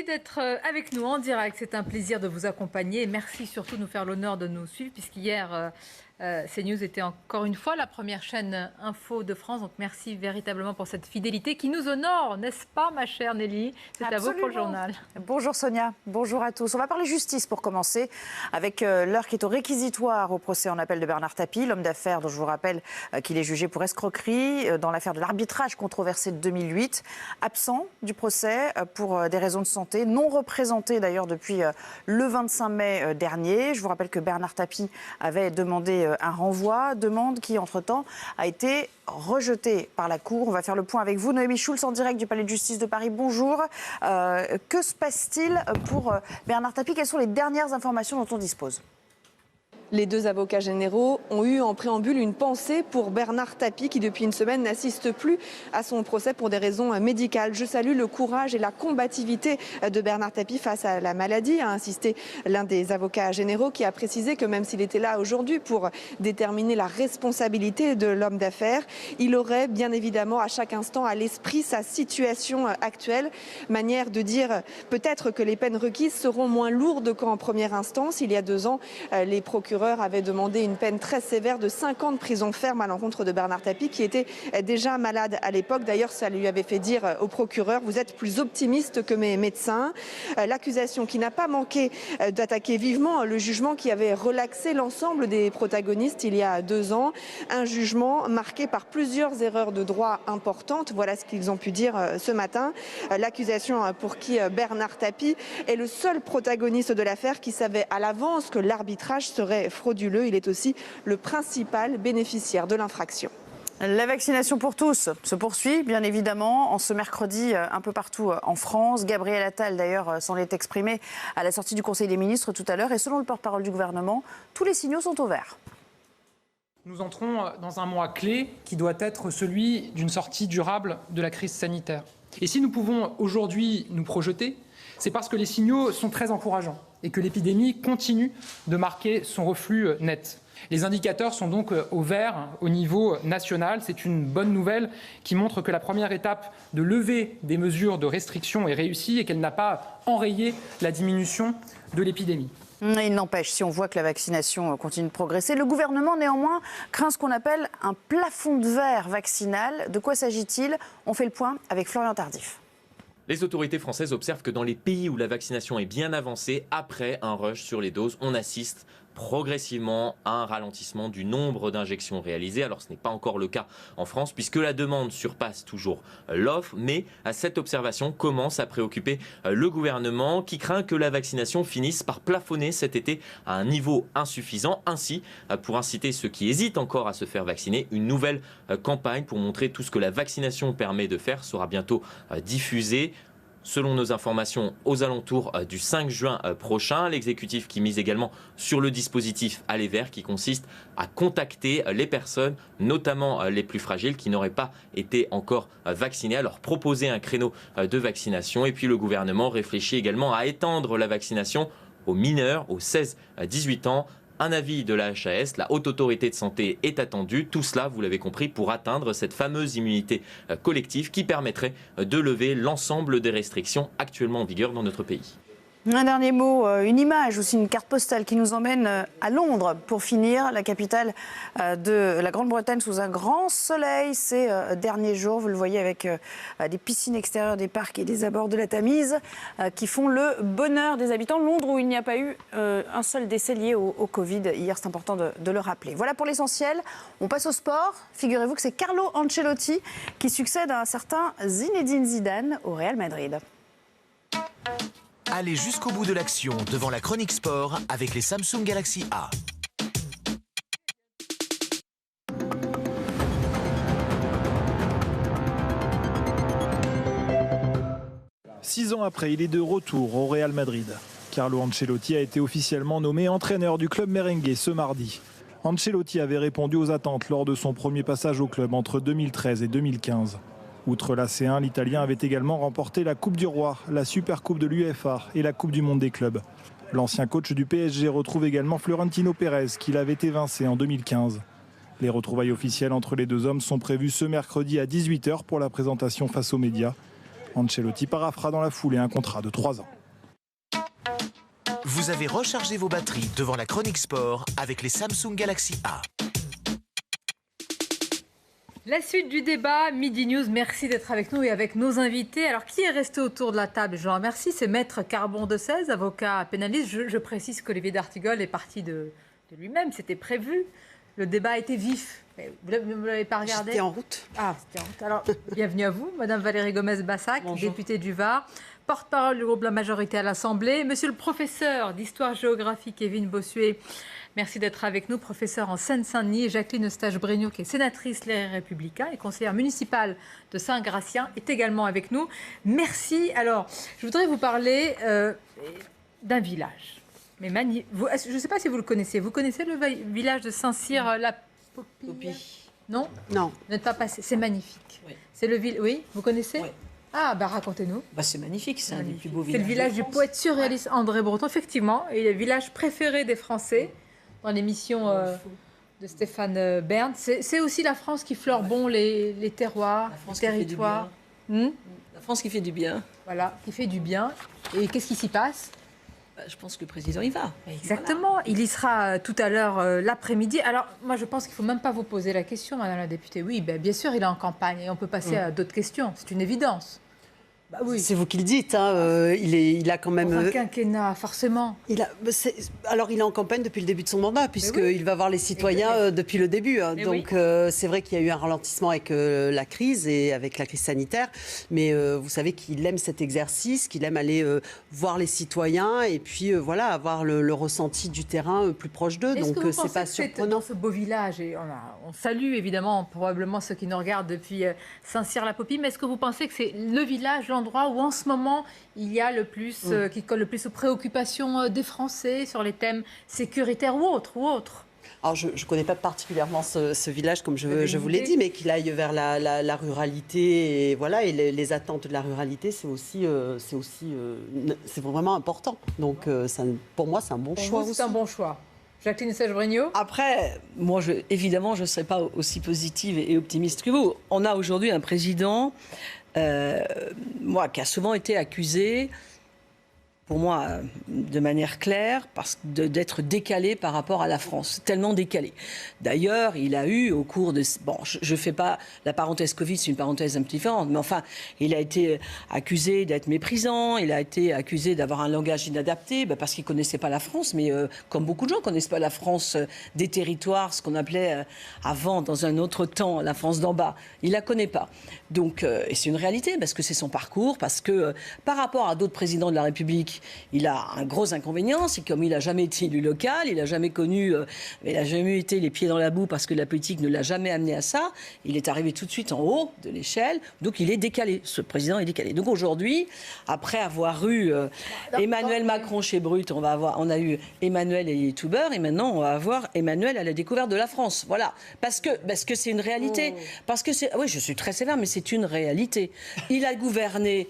Merci d'être avec nous en direct. C'est un plaisir de vous accompagner. Et merci surtout de nous faire l'honneur de nous suivre, puisqu'hier, CNews était encore une fois la première chaîne info de France. Donc merci véritablement pour cette fidélité qui nous honore, n'est-ce pas, ma chère Nelly? C'est à vous pour le journal. Bonjour Sonia, bonjour à tous. On va parler justice pour commencer, avec l'heure qui est au réquisitoire au procès en appel de Bernard Tapie, l'homme d'affaires dont je vous rappelle qu'il est jugé pour escroquerie dans l'affaire de l'arbitrage controversé de 2008. Absent du procès pour des raisons de santé, non représenté d'ailleurs depuis le 25 mai dernier. Je vous rappelle que Bernard Tapie avait demandé un renvoi, demande qui entre-temps a été rejetée par la Cour. On va faire le point avec vous. Noémie Schulz en direct du Palais de Justice de Paris. Bonjour. Que se passe-t-il pour Bernard Tapie? Quelles sont les dernières informations dont on dispose? Les deux avocats généraux ont eu en préambule une pensée pour Bernard Tapie qui depuis une semaine n'assiste plus à son procès pour des raisons médicales. Je salue le courage et la combativité de Bernard Tapie face à la maladie, a insisté l'un des avocats généraux qui a précisé que même s'il était là aujourd'hui pour déterminer la responsabilité de l'homme d'affaires, il aurait bien évidemment à chaque instant à l'esprit sa situation actuelle. Manière de dire peut-être que les peines requises seront moins lourdes qu'en première instance. Il y a 2 ans, les procureurs avait demandé une peine très sévère de 5 ans de prison ferme à l'encontre de Bernard Tapie qui était déjà malade à l'époque. D'ailleurs, ça lui avait fait dire au procureur: vous êtes plus optimiste que mes médecins. L'accusation qui n'a pas manqué d'attaquer vivement le jugement qui avait relaxé l'ensemble des protagonistes il y a 2 ans. Un jugement marqué par plusieurs erreurs de droit importantes. Voilà ce qu'ils ont pu dire ce matin. L'accusation pour qui Bernard Tapie est le seul protagoniste de l'affaire qui savait à l'avance que l'arbitrage serait frauduleux. Il est aussi le principal bénéficiaire de l'infraction. La vaccination pour tous se poursuit, bien évidemment, en ce mercredi un peu partout en France. Gabriel Attal, d'ailleurs, s'en est exprimé à la sortie du Conseil des ministres tout à l'heure. Et selon le porte-parole du gouvernement, tous les signaux sont au vert. Nous entrons dans un mois clé qui doit être celui d'une sortie durable de la crise sanitaire. Et si nous pouvons aujourd'hui nous projeter, c'est parce que les signaux sont très encourageants et que l'épidémie continue de marquer son reflux net. Les indicateurs sont donc au vert au niveau national. C'est une bonne nouvelle qui montre que la première étape de levée des mesures de restriction est réussie et qu'elle n'a pas enrayé la diminution de l'épidémie. Il n'empêche, si on voit que la vaccination continue de progresser, le gouvernement néanmoins craint ce qu'on appelle un plafond de verre vaccinal. De quoi s'agit-il? On fait le point avec Florian Tardif. Les autorités françaises observent que dans les pays où la vaccination est bien avancée, après un rush sur les doses, on assiste progressivement à un ralentissement du nombre d'injections réalisées. Alors ce n'est pas encore le cas en France puisque la demande surpasse toujours l'offre, mais cette observation commence à préoccuper le gouvernement qui craint que la vaccination finisse par plafonner cet été à un niveau insuffisant. Ainsi, pour inciter ceux qui hésitent encore à se faire vacciner, une nouvelle campagne pour montrer tout ce que la vaccination permet de faire sera bientôt diffusée. Selon nos informations, aux alentours du 5 juin prochain, l'exécutif qui mise également sur le dispositif Aller Vert qui consiste à contacter les personnes, notamment les plus fragiles qui n'auraient pas été encore vaccinées, à leur proposer un créneau de vaccination. Et puis le gouvernement réfléchit également à étendre la vaccination aux mineurs, aux 16-18 ans. Un avis de la HAS, la Haute Autorité de Santé, est attendu. Tout cela, vous l'avez compris, pour atteindre cette fameuse immunité collective qui permettrait de lever l'ensemble des restrictions actuellement en vigueur dans notre pays. Un dernier mot, une image, aussi une carte postale qui nous emmène à Londres pour finir, la capitale de la Grande-Bretagne sous un grand soleil ces derniers jours. Vous le voyez avec des piscines extérieures, des parcs et des abords de la Tamise qui font le bonheur des habitants. Londres où il n'y a pas eu un seul décès lié au Covid. Hier, c'est important de le rappeler. Voilà pour l'essentiel. On passe au sport. Figurez-vous que c'est Carlo Ancelotti qui succède à un certain Zinedine Zidane au Real Madrid. Allez jusqu'au bout de l'action devant la chronique sport avec les Samsung Galaxy A. Six ans après, il est de retour au Real Madrid. Carlo Ancelotti a été officiellement nommé entraîneur du club merengue ce mardi. Ancelotti avait répondu aux attentes lors de son premier passage au club entre 2013 et 2015. Outre la C1, l'Italien avait également remporté la Coupe du Roi, la Supercoupe de l'UEFA et la Coupe du Monde des clubs. L'ancien coach du PSG retrouve également Florentino Pérez, qu'il avait évincé en 2015. Les retrouvailles officielles entre les deux hommes sont prévues ce mercredi à 18 h pour la présentation face aux médias. Ancelotti paraphera dans la foulée un contrat de 3 ans. Vous avez rechargé vos batteries devant la chronique sport avec les Samsung Galaxy A. La suite du débat, Midi News, merci d'être avec nous et avec nos invités. Alors, qui est resté autour de la table? Je vous remercie, c'est Maître Carbon de 16, avocat pénaliste. Je précise qu'Olivier d'Artigol est parti de lui-même, c'était prévu. Le débat a été vif. Vous ne l'avez pas regardé? C'était en route. Ah, c'était en route. Alors, bienvenue à vous, Madame Valérie Gomez-Bassac, députée du Var, porte-parole du groupe La Majorité à l'Assemblée. Monsieur le professeur d'histoire-géographie, Kevin Bossuet, merci d'être avec nous, professeur en Seine-Saint-Denis. Et Jacqueline Eustache-Bregnaud, qui est sénatrice Les Républicains et conseillère municipale de Saint-Gratien, est également avec nous. Merci. Alors, je voudrais vous parler d'un village. Mais je ne sais pas si vous le connaissez. Vous connaissez le village de Saint-Cyr-la-Popille? Non. Non. Vous n'êtes pas passé. C'est magnifique. Oui. C'est le Oui, vous connaissez? Oui. Ah, bah racontez-nous. Bah, c'est magnifique, c'est un des plus beaux C'est villages. le village du France. poète surréaliste André Breton, effectivement. Et le village préféré des Français dans l'émission de Stéphane Bern. C'est aussi la France qui fleure bon les terroirs, La France les qui fait du territoires. La France qui fait du bien. Voilà, qui fait du bien. Et qu'est-ce qui s'y passe? Bah, je pense que le président y va. Exactement. Il y sera tout à l'heure l'après-midi. Alors, moi, je pense qu'il ne faut même pas vous poser la question, Madame la députée. Oui, ben, bien sûr, il est en campagne et on peut passer à d'autres questions. C'est une évidence. Bah, oui. C'est vous qui le dites. Hein, il a quand même. Pour un quinquennat, forcément. Alors, il est en campagne depuis le début de son mandat, puisqu'il va voir les citoyens depuis le début. Hein. Donc, c'est vrai qu'il y a eu un ralentissement avec la crise et avec la crise sanitaire. Mais vous savez qu'il aime cet exercice, qu'il aime aller voir les citoyens et puis voilà, avoir le ressenti du terrain plus proche d'eux. Donc, c'est pas surprenant. Dans ce beau village, et on salue évidemment probablement ceux qui nous regardent depuis Saint-Cyr-la-Popille, mais est-ce que vous pensez que c'est le village, l'endroit où en ce moment il y a le plus, qui colle le plus aux préoccupations des Français sur les thèmes sécuritaires ou autres? Alors, je ne connais pas particulièrement ce village, comme je vous l'ai dit, mais qu'il aille vers la ruralité. Et voilà, et les attentes de la ruralité, c'est vraiment important. Donc, pour moi, c'est un bon choix aussi. C'est un bon choix. Jacqueline Eustache-Bregnaud. Après, moi, évidemment, je ne serai pas aussi positive et optimiste que vous. On a aujourd'hui un président qui a souvent été accusé, pour moi, de manière claire, d'être décalé par rapport à la France, tellement décalé. D'ailleurs, il a eu au cours de... Bon, je ne fais pas la parenthèse Covid, c'est une parenthèse un peu différente, mais enfin, il a été accusé d'être méprisant, il a été accusé d'avoir un langage inadapté, parce qu'il ne connaissait pas la France, mais comme beaucoup de gens ne connaissent pas la France des territoires, ce qu'on appelait avant, dans un autre temps, la France d'en bas. Il ne la connaît pas. Donc, et c'est une réalité, parce que c'est son parcours, parce que par rapport à d'autres présidents de la République, il a un gros inconvénient, c'est comme il n'a jamais été élu local, il n'a jamais connu, il n'a jamais été les pieds dans la boue parce que la politique ne l'a jamais amené à ça. Il est arrivé tout de suite en haut de l'échelle, donc il est décalé. Ce président est décalé. Donc aujourd'hui, après avoir eu Emmanuel Macron chez Brut, on a eu Emmanuel et les youtubeurs, et maintenant on va avoir Emmanuel à la découverte de la France. Voilà, parce que c'est une réalité. Parce que oui, je suis très sévère, mais c'est une réalité. Il a gouverné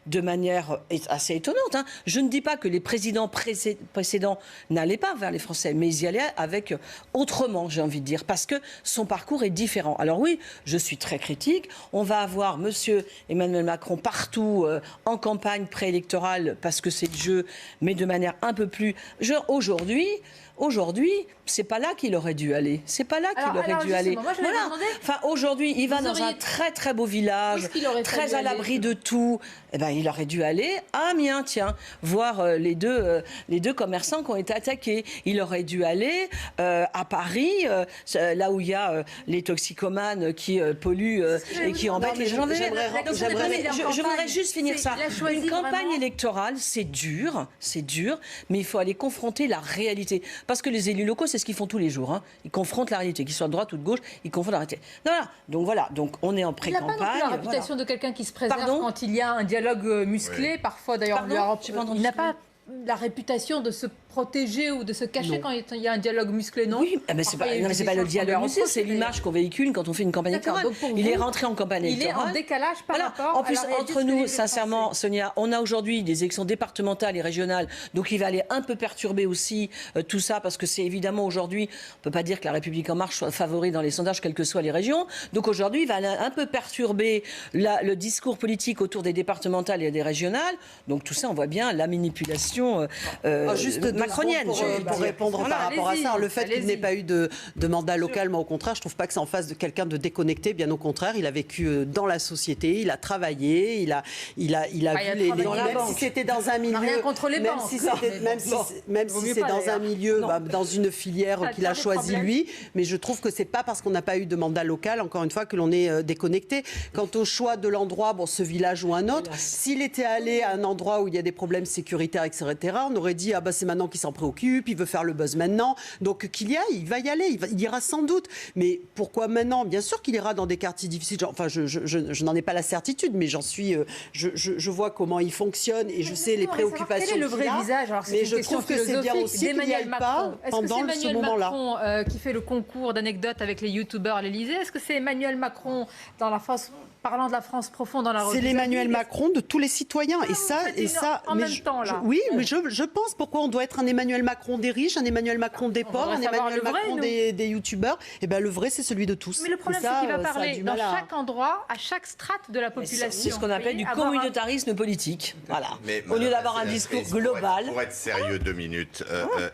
de manière assez étonnante. Hein. Je ne dis pas que les présidents précédents n'allaient pas vers les Français, mais ils y allaient avec autrement, j'ai envie de dire, parce que son parcours est différent. Alors oui, je suis très critique. On va avoir monsieur Emmanuel Macron partout en campagne préélectorale parce que c'est le jeu, mais de manière un peu plus... Aujourd'hui, c'est pas là qu'il aurait dû aller. C'est pas là qu'il aurait dû aller. Voilà. Enfin, aujourd'hui, il va dans un très très beau village, très à l'abri de tout. Eh ben, il aurait dû aller à Amiens, tiens, voir les deux commerçants qui ont été attaqués. Il aurait dû aller à Paris, là où il y a les toxicomanes qui polluent et qui embêtent les gens. Je voudrais juste finir ça. Une campagne électorale, c'est dur, mais il faut aller confronter la réalité. Parce que les élus locaux, c'est ce qu'ils font tous les jours. Hein. Ils confrontent la réalité, qu'ils soient de droite ou de gauche, ils confrontent la réalité. Voilà. Donc on est en pré-campagne. Il n'a pas non plus la réputation de quelqu'un qui se préserve quand il y a un dialogue musclé. Parfois, d'ailleurs, il n'a pas la réputation de se protéger ou de se cacher Non. quand il y a un dialogue musclé, non? Oui, mais c'est pas, non, mais c'est pas le dialogue musclé, c'est l'image qu'on véhicule quand on fait une campagne D'accord, électorale. donc pour Il est vous, rentré en campagne il est électorale. en décalage par Voilà. rapport En plus, à la réalité entre de ce que nous, vivent les sincèrement, Français. Sonia, on a aujourd'hui des élections départementales et régionales, donc il va aller un peu perturber aussi tout ça, parce que c'est évidemment aujourd'hui, on ne peut pas dire que la République En Marche soit favori dans les sondages, quelles que soient les régions. Donc aujourd'hui, il va aller un peu perturber le discours politique autour des départementales et des régionales. Donc tout ça, on voit bien la manipulation Juste deux macronienne. secondes pour répondre Voilà, par rapport à ça. allez-y, Le fait qu'il n'ait pas eu de mandat local, moi au contraire, je trouve pas que c'est en face de quelqu'un de déconnecté. Bien au contraire, il a vécu dans la société, il a travaillé, il a vu les même si c'était dans un milieu, rien contre les banques, même si c'est dans un milieu, dans une filière Ça a qu'il a des choisi problèmes. lui. Mais je trouve que c'est pas parce qu'on n'a pas eu de mandat local, encore une fois, que l'on est déconnecté. Quant au choix de l'endroit, bon, ce village ou un autre, s'il était allé à un endroit où il y a des problèmes sécuritaires, etc., on aurait dit c'est maintenant qu'il s'en préoccupe, il veut faire le buzz maintenant. Donc qu'il y aille, il va y aller, il ira sans doute. Mais pourquoi maintenant? Bien sûr qu'il ira dans des quartiers difficiles. Enfin, je n'en ai pas la certitude, mais je vois comment il fonctionne et je sais les préoccupations. Quel est le vrai visage? Alors, mais je trouve que c'est bien aussi qu'il n'y aille pas pendant ce moment-là. Macron qui fait le concours d'anecdotes avec les youtubeurs à l'Élysée? Est-ce que c'est Emmanuel Macron dans la France, parlant de la France profonde dans la revue? C'est l'Emmanuel Macron de tous les citoyens. En même temps, là. Oui, mais je pense pourquoi on doit être un Emmanuel Macron des riches, un Emmanuel Macron des pauvres, un Emmanuel Macron des youtubeurs. Et bien le vrai, c'est celui de tous. Mais le problème, c'est qu'il va parler dans chaque endroit, à chaque strate de la population. C'est ce qu'on appelle du communautarisme politique. Voilà. Mais, au lieu d'avoir un discours global. Pour être sérieux 2 minutes,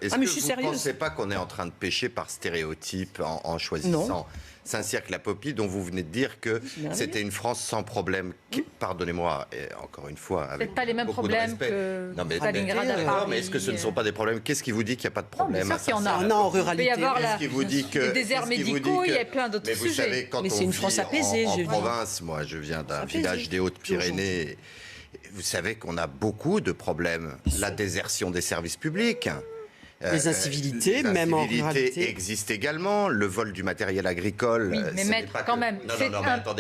est-ce que vous ne pensez pas qu'on est en train de pêcher par stéréotype en choisissant Saint-Cirque la Popie, dont vous venez de dire que c'était une France sans problème? Pardonnez-moi, encore une fois, avec peut-être pas les mêmes beaucoup de problèmes respect. que Non, mais Stalingrad à Paris. mais est-ce que ce ne sont pas des problèmes? Qu'est-ce qui vous dit qu'il n'y a pas de problème? Non, mais sûr qu'il y en a. Non, en ruralité. Il peut y avoir Qu'est-ce qui vous dit que les déserts médicaux, il y a plein d'autres mais sujets. vous savez, quand Mais on c'est une vit France apaisée, en je dis. province, moi je viens d'un village des Hautes-Pyrénées, vous savez qu'on a beaucoup de problèmes. La désertion des services publics. Les incivilités, même en ruralité, existent également. Le vol du matériel agricole. Oui, mais maître, quand même,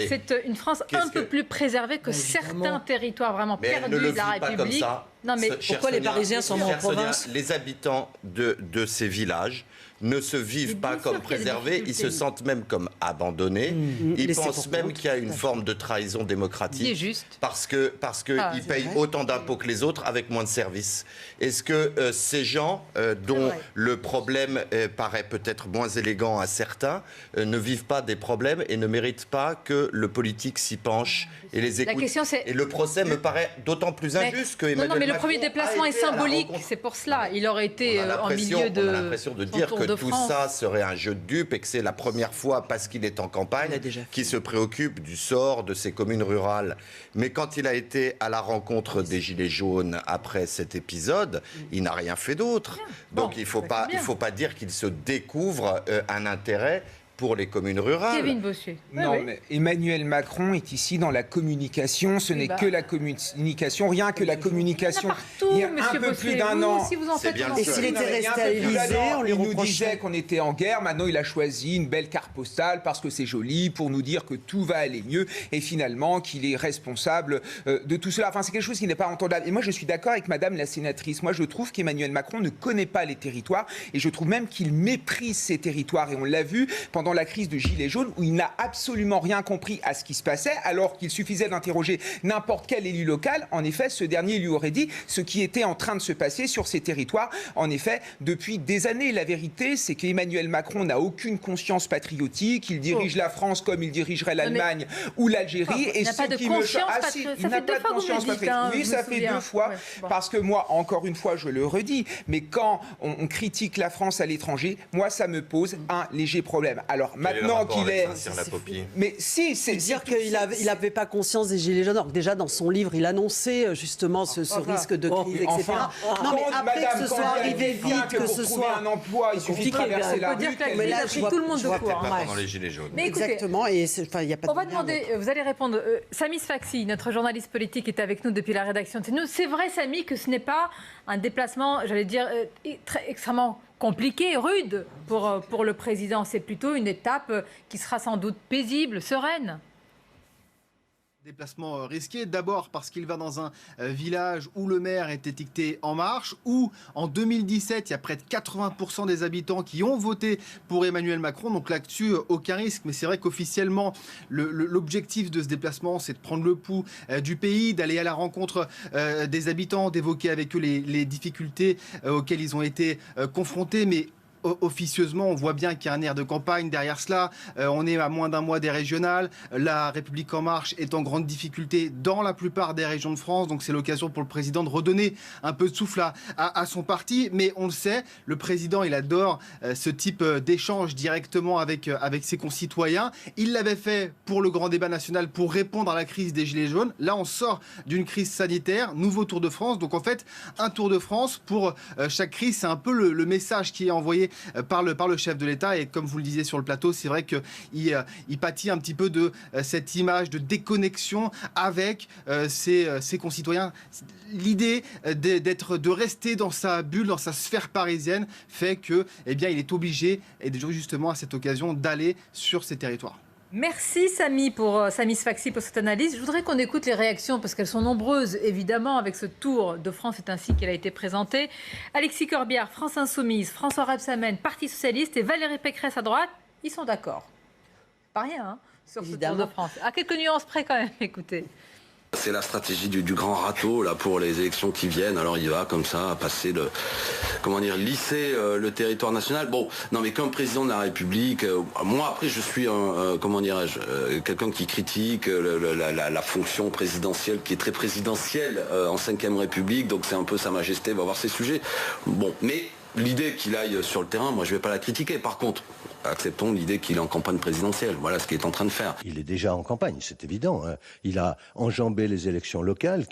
c'est une France un peu plus préservée que certains territoires vraiment perdus de la République. Non, mais pourquoi les Parisiens sont en province? Les habitants de ces villages ne se vivent pas comme préservés, ils se sentent même comme abandonnés. Ils pensent même qu'il y a une forme de trahison démocratique. C'est juste. Parce qu'ils payent autant d'impôts que les autres avec moins de services. Est-ce que ces gens, dont le problème paraît peut-être moins élégant à certains, ne vivent pas des problèmes et ne méritent pas que le politique s'y penche et les écoute? Et le procès me paraît d'autant plus injuste que Emmanuel Non, mais le Macron premier déplacement est symbolique, c'est pour cela. Il aurait été en milieu de. On a l'impression de dire que tout ça serait un jeu de dupes et que c'est la première fois, parce qu'il est en campagne, qu'il se préoccupe du sort de ces communes rurales. Mais quand il a été à la rencontre des Gilets jaunes après cet épisode, il n'a rien fait d'autre. Donc il ne faut pas dire qu'il se découvre un intérêt pour les communes rurales. Kevin Bossuet. Non, mais Emmanuel Macron est ici dans la communication. Ce n'est que la communication, rien que la communication. Il y a un peu plus d'un an. Et s'il était resté à l'Élysée, on lui il nous disait qu'on était en guerre. Maintenant, il a choisi une belle carte postale parce que c'est joli, pour nous dire que tout va aller mieux et finalement qu'il est responsable de tout cela. Enfin, c'est quelque chose qui n'est pas entendable. Et moi, je suis d'accord avec Madame la sénatrice. Moi, je trouve qu'Emmanuel Macron ne connaît pas les territoires et je trouve même qu'il méprise ces territoires. Et on l'a vu pendant la crise de Gilets jaunes où il n'a absolument rien compris à ce qui se passait, alors qu'il suffisait d'interroger n'importe quel élu local. En effet, ce dernier lui aurait dit ce qui était en train de se passer sur ces territoires. En effet, depuis des années, la vérité, c'est qu'Emmanuel Macron n'a aucune conscience patriotique. Il dirige la France comme il dirigerait l'Allemagne ou l'Algérie. Il n'a pas de conscience patriotique. Ça fait 2 fois que vous me le dites. Oui, ça fait 2 fois. Parce que moi, encore une fois, je le redis, mais quand on critique la France à l'étranger, moi, ça me pose un léger problème. Alors maintenant qu'il est... Mais si, c'est dire qu'il n'avait pas conscience des Gilets jaunes. Alors déjà, dans son livre, il annonçait justement ce risque de crise, etc. Non, mais après que ce soit arrivé vite, que ce soit... un emploi, il suffit de traverser la rue. Mais là, je vois tout le monde de court. Pendant les Gilets jaunes. Exactement. Et il n'y a pas de... On va demander, vous allez répondre. Samy Sfaxi, notre journaliste politique, est avec nous depuis la rédaction de CNews. C'est vrai, Samy, que ce n'est pas un déplacement, j'allais dire, extrêmement compliqué, rude pour le président. C'est plutôt une étape qui sera sans doute paisible, sereine. Déplacement risqué, d'abord parce qu'il va dans un village où le maire est étiqueté En Marche, où en 2017, il y a près de 80% des habitants qui ont voté pour Emmanuel Macron. Donc là-dessus, aucun risque. Mais c'est vrai qu'officiellement, l'objectif de ce déplacement, c'est de prendre le pouls du pays, d'aller à la rencontre des habitants, d'évoquer avec eux les difficultés auxquelles ils ont été confrontés. Mais officieusement, on voit bien qu'il y a un air de campagne derrière cela. On est à moins d'un mois des régionales. La République En Marche est en grande difficulté dans la plupart des régions de France. Donc c'est l'occasion pour le président de redonner un peu de souffle à son parti. Mais on le sait, le président, il adore ce type d'échange directement avec ses concitoyens. Il l'avait fait pour le grand débat national pour répondre à la crise des Gilets jaunes. Là, on sort d'une crise sanitaire. Nouveau Tour de France. Donc en fait, un Tour de France pour chaque crise. C'est un peu le message qui est envoyé par le chef de l'État. Et comme vous le disiez sur le plateau, c'est vrai qu'il pâtit un petit peu de cette image de déconnexion avec ses concitoyens. L'idée de rester dans sa bulle, dans sa sphère parisienne, fait que, eh bien, il est obligé, et justement à cette occasion, d'aller sur ces territoires. Merci Samy Sfaxi pour cette analyse. Je voudrais qu'on écoute les réactions parce qu'elles sont nombreuses, évidemment, avec ce tour de France. C'est ainsi qu'elle a été présentée. Alexis Corbière, France Insoumise, François Rebsamen, Parti Socialiste et Valérie Pécresse à droite, ils sont d'accord. Pas rien, hein, sur ce tour de France. À quelques nuances près quand même, écoutez. C'est la stratégie du grand râteau là pour les élections qui viennent. Alors il va comme ça passer lisser le territoire national. Bon, non mais comme président de la République, moi après je suis quelqu'un qui critique la fonction présidentielle qui est très présidentielle en 5e République. Donc c'est un peu Sa Majesté va voir ces sujets. Bon, mais l'idée qu'il aille sur le terrain, moi je vais pas la critiquer. Par contre, acceptons l'idée qu'il est en campagne présidentielle. Voilà ce qu'il est en train de faire. Il est déjà en campagne, c'est évident. Hein. Il a enjambé les élections locales,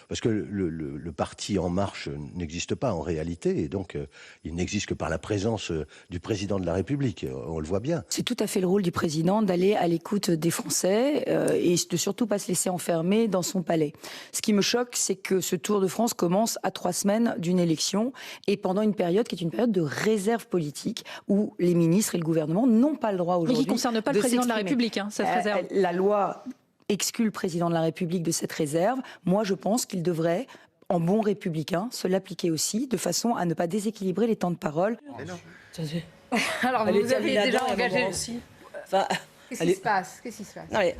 parce que le parti En Marche n'existe pas en réalité, et donc il n'existe que par la présence du président de la République. On le voit bien. C'est tout à fait le rôle du président d'aller à l'écoute des Français et de surtout pas se laisser enfermer dans son palais. Ce qui me choque, c'est que ce Tour de France commence à 3 semaines d'une élection et pendant une période qui est une période de réserve politique où les ministres et le gouvernement n'ont pas le droit aujourd'hui. Mais qui ne concerne pas le président de la République, hein, cette réserve. La loi exclut le président de la République de cette réserve. Moi, je pense qu'il devrait, en bon républicain, se l'appliquer aussi, de façon à ne pas déséquilibrer les temps de parole. Alors, vous avez déjà engagé... Qu'est-ce qui se passe Non, mais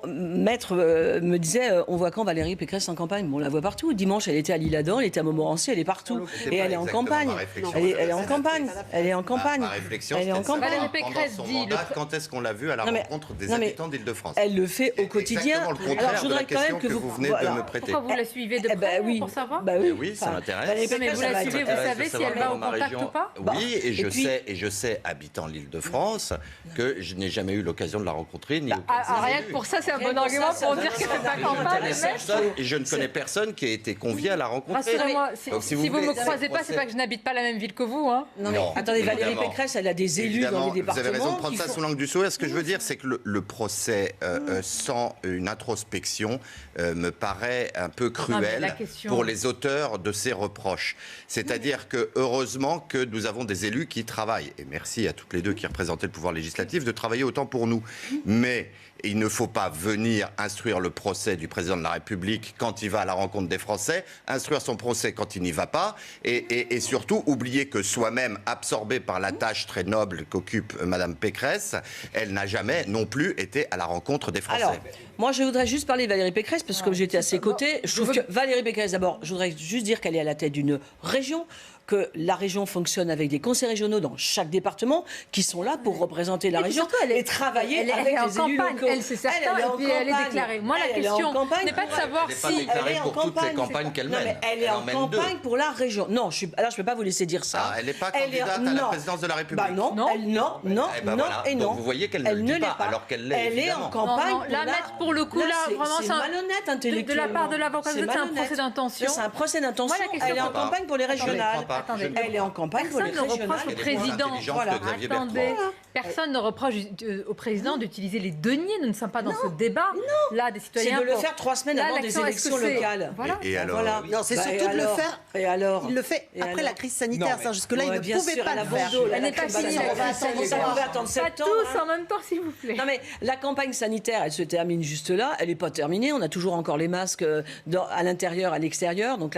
Maître me disait, on voit quand Valérie Pécresse en campagne. Bon, on la voit partout. Dimanche, elle était à l'Isle-Adam, elle était à Montmorency, elle est partout. Et elle est en campagne. Elle est en campagne. Elle est en campagne. Ma réflexion, Valérie Pécresse dit... Quand est-ce qu'on l'a vue à la rencontre des habitants d'Île-de-France? Elle le fait au quotidien. Alors, je voudrais quand même que vous venez de me prêter. Pourquoi vous la suivez de près pour savoir? Oui, ça m'intéresse. Mais vous la suivez, vous savez si elle va au contact ou pas? Oui, et je sais, habitant l'Île-de-France, que je n'ai jamais eu l'occasion de la rencontrer. Rien que pour ça, c'est un bon argument pour dire qu'elle ne fait pas campagne. Et je ne connais personne qui a été convié à la rencontrer. Rassurez-moi, si vous ne me croisez pas, c'est pas que je n'habite pas la même ville que vous. Hein. Non, attendez, Valérie Pécresse, elle a des élus dans les départements. Vous avez raison de prendre ça sous l'angle du sourire. Ce que je veux dire, c'est que le procès sans une introspection me paraît un peu cruel pour les auteurs de ces reproches. C'est-à-dire que heureusement que nous avons des élus qui travaillent. Et merci à toutes les deux qui représentaient le pouvoir législatif de travailler autant pour nous. Mais il ne faut pas venir instruire le procès du président de la République quand il va à la rencontre des Français, instruire son procès quand il n'y va pas, et surtout oublier que soi-même absorbé par la tâche très noble qu'occupe Madame Pécresse, elle n'a jamais non plus été à la rencontre des Français. Alors, moi je voudrais juste parler de Valérie Pécresse, parce que comme j'étais à ses côtés, je trouve que Valérie Pécresse, d'abord, je voudrais juste dire qu'elle est à la tête d'une région, que la région fonctionne avec des conseils régionaux dans chaque département qui sont là pour représenter la région et travailler avec les élus locaux. Elle, c'est certain, et puis elle est déclarée. Moi, la question n'est pas de savoir si... Elle est en campagne pour toutes les campagnes qu'elle mène. Elle est en campagne pour la région. Non, alors je ne peux pas vous laisser dire ça. Elle n'est pas candidate à la présidence de la République. Non, non. Donc vous voyez qu'elle ne le dit pas, alors qu'elle l'est évidemment. Elle est en campagne. La mettre pour le coup, là, vraiment, c'est malhonnête intellectuellement. De la part de l'avocat, c'est un procès d'intention. C'est un procès d'intention. Elle est en campagne pour les régionales. Elle est en campagne pour les régionales. Personne ne reproche au président d'utiliser les deniers nous ne sommes pas dans ce débat. Là, des citoyens. C'est de le faire 3 semaines avant des élections locales. Voilà. Et alors Voilà. Non, c'est surtout de le faire. Et alors Il le fait après la crise sanitaire. Jusque-là, il ne pouvait pas le faire. Elle n'est pas finie. On va attendre septembre. Pas tous en même temps, s'il vous plaît. Non mais la campagne sanitaire, elle se termine juste là. Elle n'est pas terminée. On a toujours encore les masques à l'intérieur, à l'extérieur. Donc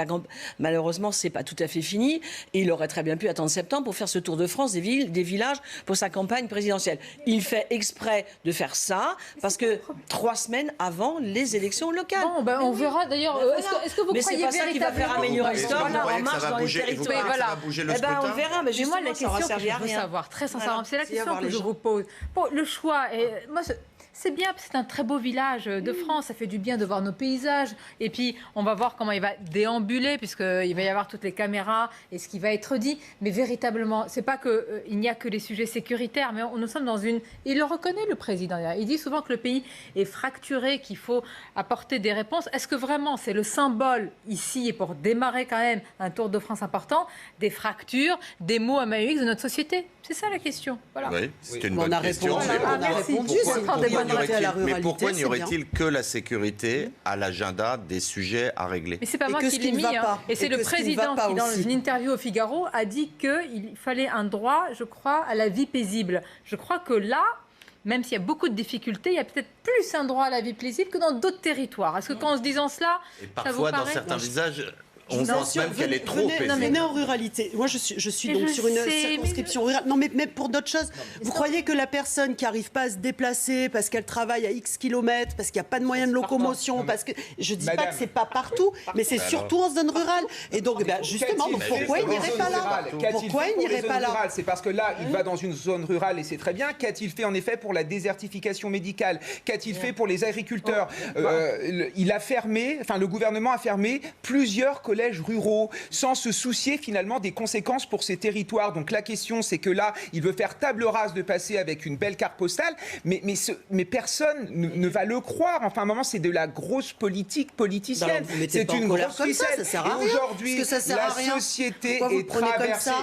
malheureusement, c'est pas tout à fait fini. Et il aurait très bien pu attendre septembre pour faire ce tour de France des villes, des villages pour sa campagne présidentielle. Il fait exprès de faire ça parce que 3 semaines avant les élections locales. Bon, ben, on verra d'ailleurs. Est-ce que vous croyez c'est pas ça qui va faire améliorer le score en marche dans les territoires. Ça va bouger le scrutin. On verra. Mais moi, la justement, question que je veux savoir, très sincèrement, c'est la question que je vous pose. Bon, le choix, moi, c'est bien, c'est un très beau village de France, ça fait du bien de voir nos paysages. Et puis, on va voir comment il va déambuler, puisqu'il va y avoir toutes les caméras et ce qui va être dit. Mais véritablement, c'est pas qu'il n'y a que les sujets sécuritaires, mais nous sommes dans une... Il le reconnaît, le président. Il dit souvent que le pays est fracturé, qu'il faut apporter des réponses. Est-ce que vraiment c'est le symbole ici, et pour démarrer quand même un Tour de France important, des fractures, des mots à main X de notre société? C'est ça la question. Voilà. Oui, c'est une bonne question. On a répondu. Mais pourquoi n'y aurait-il que la sécurité à l'agenda des sujets à régler? Mais c'est pas moi qui l'ai mis. Et c'est le président qui, dans une interview au Figaro, a dit qu'il fallait un droit, je crois, à la vie paisible. Je crois que là, même s'il y a beaucoup de difficultés, il y a peut-être plus un droit à la vie paisible que dans d'autres territoires. Est-ce que quand en se disant cela, et parfois, dans certains visages... On pense même qu'elle est trop paisible. Non, mais venez en ruralité. Moi, je suis donc sur une circonscription rurale. Non, mais pour d'autres choses. Vous croyez que la personne qui n'arrive pas à se déplacer parce qu'elle travaille à X kilomètres, parce qu'il n'y a pas de moyens de locomotion, parce que je ne dis pas que c'est pas partout, mais c'est surtout en zone rurale. Et donc, justement, pourquoi il n'irait pas là? Pourquoi il n'irait pas là? C'est parce que là, il va dans une zone rurale et c'est très bien. Qu'a-t-il fait en effet pour la désertification médicale? Qu'a-t-il fait pour les agriculteurs? Il a fermé, enfin le gouvernement a fermé plusieurs collèges ruraux sans se soucier finalement des conséquences pour ces territoires. Donc la question, c'est que là, il veut faire table rase de passer avec une belle carte postale, mais personne ne va le croire. Enfin, à un moment, c'est de la grosse politique politicienne. C'est une grosse ficelle. Et aujourd'hui,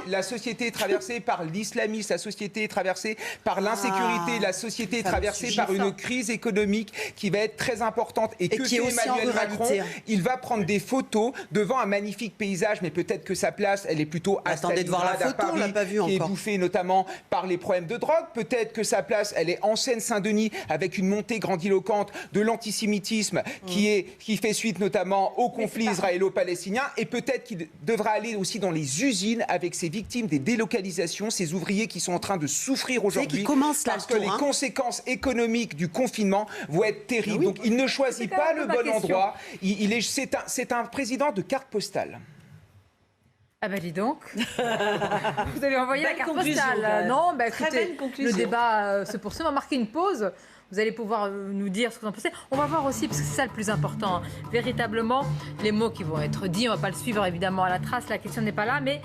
la société est traversée par l'islamisme, la société est traversée par l'insécurité, la société est traversée par une crise économique qui va être très importante. Et que fait Emmanuel Macron? Il va prendre des photos devant un magnifique paysage, mais peut-être que sa place, elle est plutôt à Stalingrad, à Paris, qui est bouffée notamment par les problèmes de drogue. Peut-être que sa place, elle est en Seine-Saint-Denis, avec une montée grandiloquente de l'antisémitisme qui fait suite notamment au conflit israélo-palestinien. Et peut-être qu'il devra aller aussi dans les usines avec ces victimes des délocalisations, ces ouvriers qui sont en train de souffrir aujourd'hui parce que les conséquences économiques du confinement vont être terribles. Donc il ne choisit pas le bon endroit. C'est un président de carte postale. Ah bah dis donc, vous allez envoyer la carte postale. Non, bah écoutez, le débat se poursuit. On va marquer une pause. Vous allez pouvoir nous dire ce que vous en pensez. On va voir aussi, parce que c'est ça le plus important, véritablement, les mots qui vont être dits. On ne va pas le suivre évidemment à la trace, la question n'est pas là, mais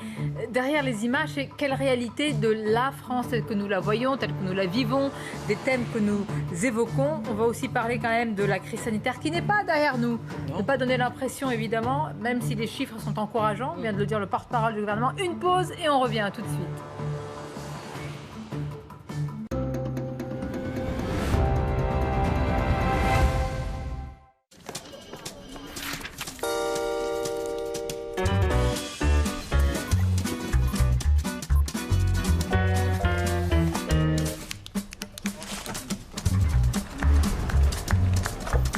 derrière les images, c'est quelle réalité de la France telle que nous la voyons, telle que nous la vivons, des thèmes que nous évoquons. On va aussi parler quand même de la crise sanitaire qui n'est pas derrière nous. Ne pas donner l'impression, évidemment, même si les chiffres sont encourageants, vient de le dire le porte-parole du gouvernement. Une pause et on revient tout de suite.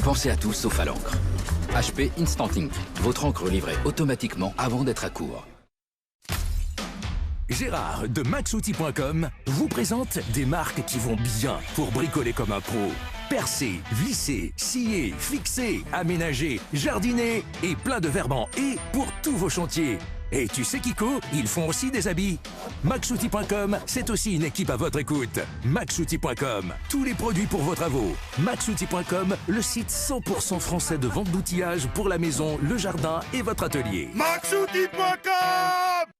Pensez à tout sauf à l'encre. HP Instant Ink, votre encre livrée automatiquement avant d'être à court. Gérard de maxoutil.com vous présente des marques qui vont bien pour bricoler comme un pro. Percer, visser, scier, fixer, aménager, jardiner et plein de verbes en « et » pour tous vos chantiers. Et tu sais Kiko, ils font aussi des habits. Maxoutil.com, c'est aussi une équipe à votre écoute. Maxoutil.com, tous les produits pour vos travaux. Maxoutil.com, le site 100% français de vente d'outillage pour la maison, le jardin et votre atelier. Maxoutil.com.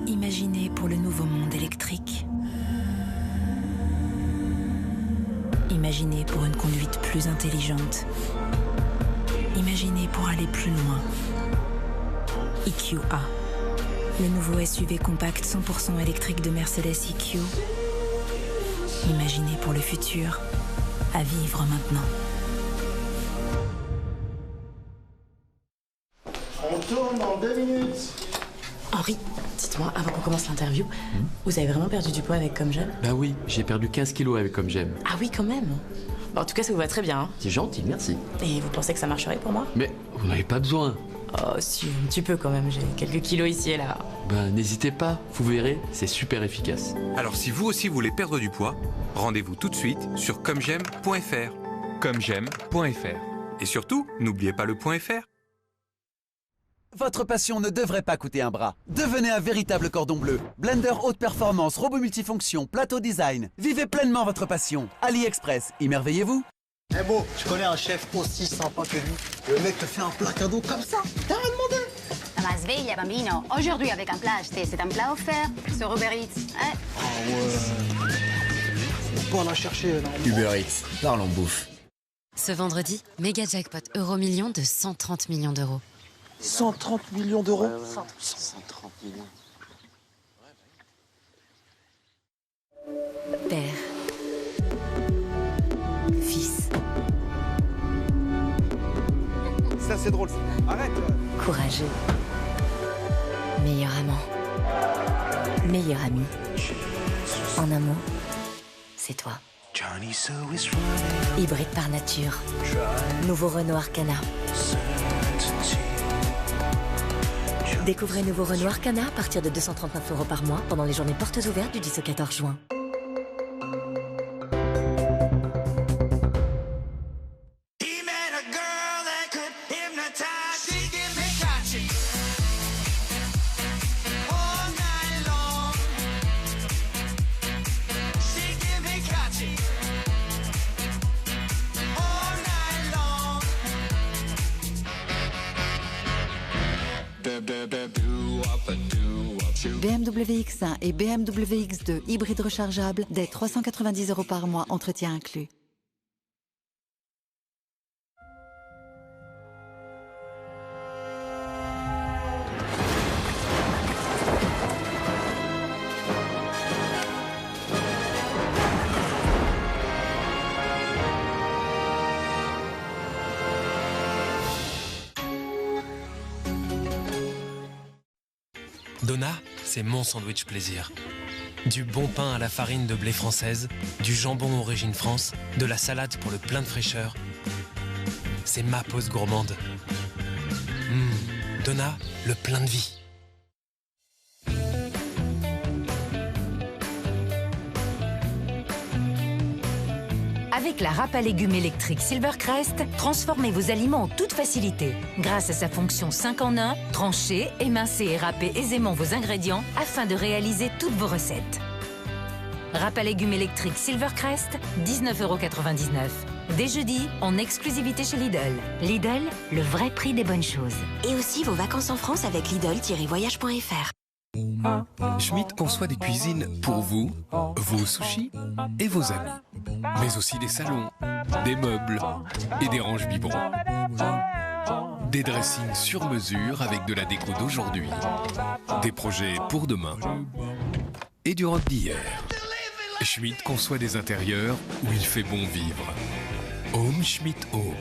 Imaginez pour le nouveau monde électrique. Imaginez pour une conduite plus intelligente. Imaginez pour aller plus loin. EQA. Le nouveau SUV compact 100% électrique de Mercedes EQ. Imaginé pour le futur, à vivre maintenant. On tourne dans 2 minutes. Henri, dites-moi, avant qu'on commence l'interview, vous avez vraiment perdu du poids avec Comme J'aime? Bah oui, j'ai perdu 15 kilos avec Comme J'aime. Ah oui, quand même. Bon, en tout cas, ça vous va très bien. Hein. C'est gentil, merci. Et vous pensez que ça marcherait pour moi? Mais vous n'avez pas besoin. Oh si, un petit peu quand même, j'ai quelques kilos ici et là. Ben n'hésitez pas, vous verrez, c'est super efficace. Alors si vous aussi voulez perdre du poids, rendez-vous tout de suite sur commej'aime.fr. commej'aime.fr. Et surtout, n'oubliez pas le .fr. Votre passion ne devrait pas coûter un bras. Devenez un véritable cordon bleu. Blender haute performance, robot multifonction, plateau design. Vivez pleinement votre passion. AliExpress, émerveillez-vous. Eh bon, je connais un chef aussi sympa que lui. Le mec te fait un plat cadeau comme ça. T'as rien demandé. Ma sveglia, bambino. Aujourd'hui, avec un plat acheté, c'est un plat offert sur Uber Eats. Hein? Ah ouais. Faut pas la chercher, là. Uber Eats, parlons bouffe. Ce vendredi, méga jackpot Euromillions de 130 millions d'euros. 130 millions d'euros. 130 millions. Père. Fils. Ça c'est drôle. Arrête. Courageux. Meilleur amant. Meilleur ami. En un mot, c'est toi. Hybride par nature. Nouveau Renault Arcana. Découvrez nouveau Renault Arcana à partir de 239 € par mois pendant les journées portes ouvertes du 10 au 14 juin. BMW X1 et BMW X2 hybride rechargeable dès 390 € par mois, entretien inclus. Donna, c'est mon sandwich plaisir. Du bon pain à la farine de blé française, du jambon origine France, de la salade pour le plein de fraîcheur. C'est ma pause gourmande. Donna, le plein de vie. Avec la râpe à légumes électrique Silvercrest, transformez vos aliments en toute facilité. Grâce à sa fonction 5 en 1, tranchez, émincez et râpez aisément vos ingrédients afin de réaliser toutes vos recettes. Râpe à légumes électrique Silvercrest, 19,99 €. Dès jeudi, en exclusivité chez Lidl. Lidl, le vrai prix des bonnes choses. Et aussi vos vacances en France avec Lidl-voyage.fr. Schmitt conçoit des cuisines pour vous, vos sushis et vos amis. Mais aussi des salons, des meubles et des ranges biberons. Des dressings sur mesure avec de la déco d'aujourd'hui. Des projets pour demain. Et du rock d'hier. Schmitt conçoit des intérieurs où il fait bon vivre. Home Schmitt Home.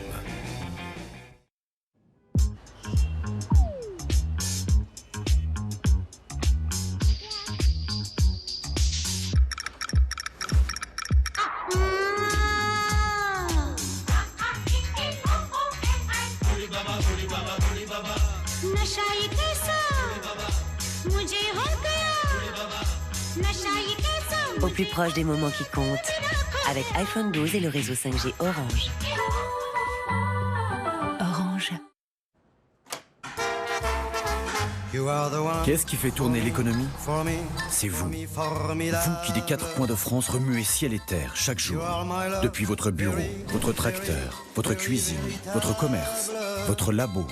Au plus proche des moments qui comptent, avec iPhone 12 et le réseau 5G Orange. Orange. Qu'est-ce qui fait tourner l'économie? C'est vous. Vous qui des 4 coins de France remuez ciel et terre chaque jour. Depuis votre bureau, votre tracteur, votre cuisine, votre commerce, votre labo.